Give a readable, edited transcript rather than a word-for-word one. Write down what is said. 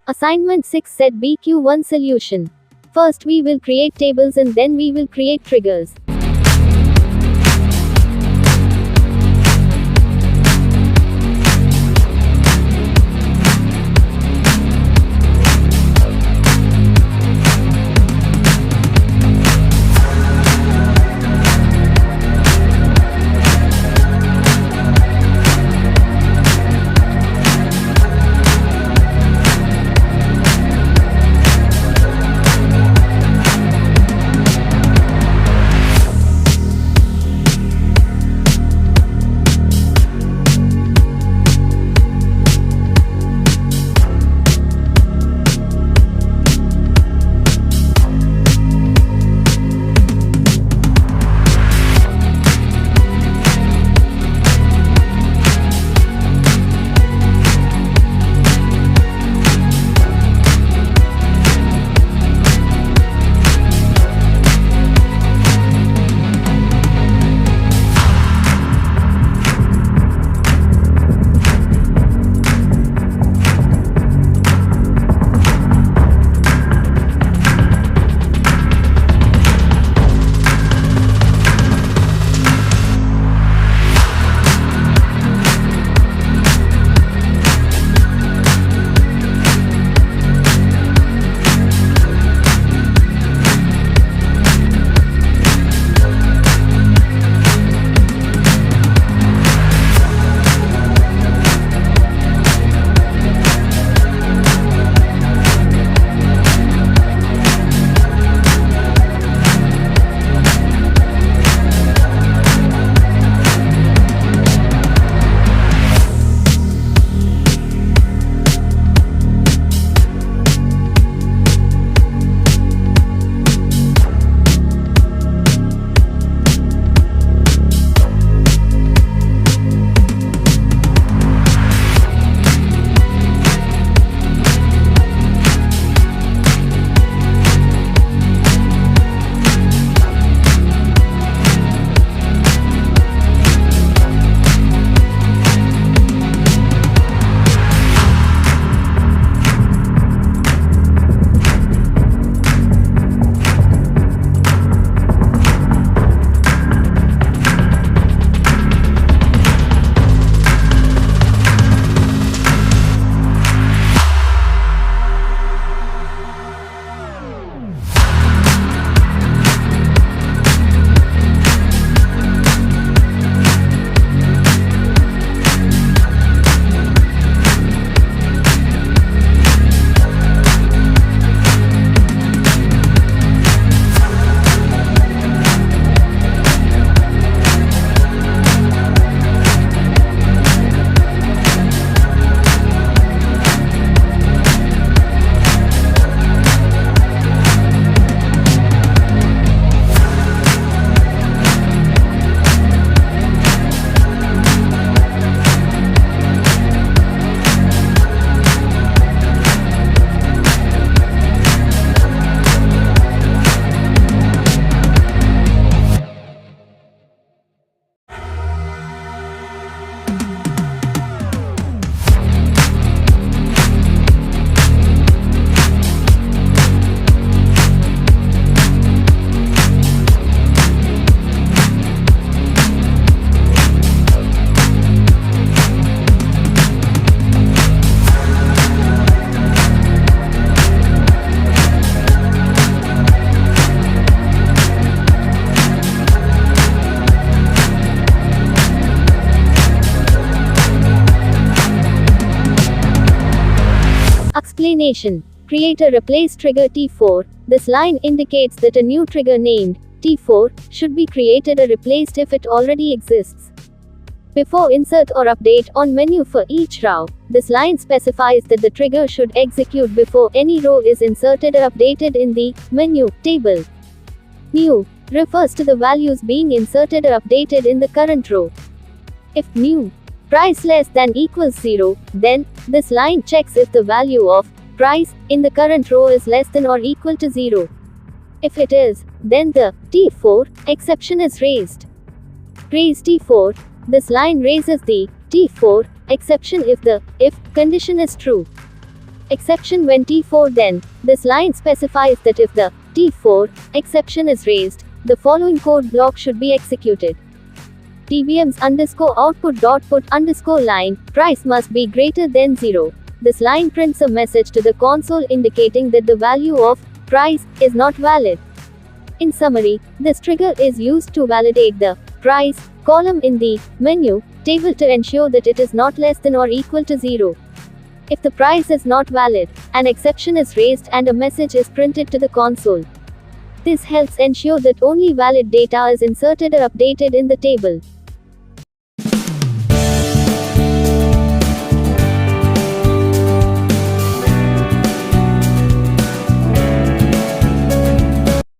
Assignment 6 Set B Q.1 solution. First we will create tables and then we will create triggers. Explanation. Create a replace trigger T4. This line indicates that a new trigger named T4 should be created or replaced if it already exists. Before insert or update on menu for each row, this line specifies that the trigger should execute before any row is inserted or updated in the menu table. New refers to the values being inserted or updated in the current row. If new price less than equals 0, then this line checks if the value of price in the current row is less than or equal to 0. If it is, then the T4 exception is raised. Raise T4. This line raises the T4 exception if the if condition is true. Exception when T4 then, this line specifies that if the T4 exception is raised, the following code block should be executed. RDBMS underscore output dot put underscore line, price must be greater than 0. This line prints a message to the console indicating that the value of price is not valid. In summary, this trigger is used to validate the price column in the menu table to ensure that it is not less than or equal to 0. If the price is not valid, an exception is raised and a message is printed to the console. This helps ensure that only valid data is inserted or updated in the table.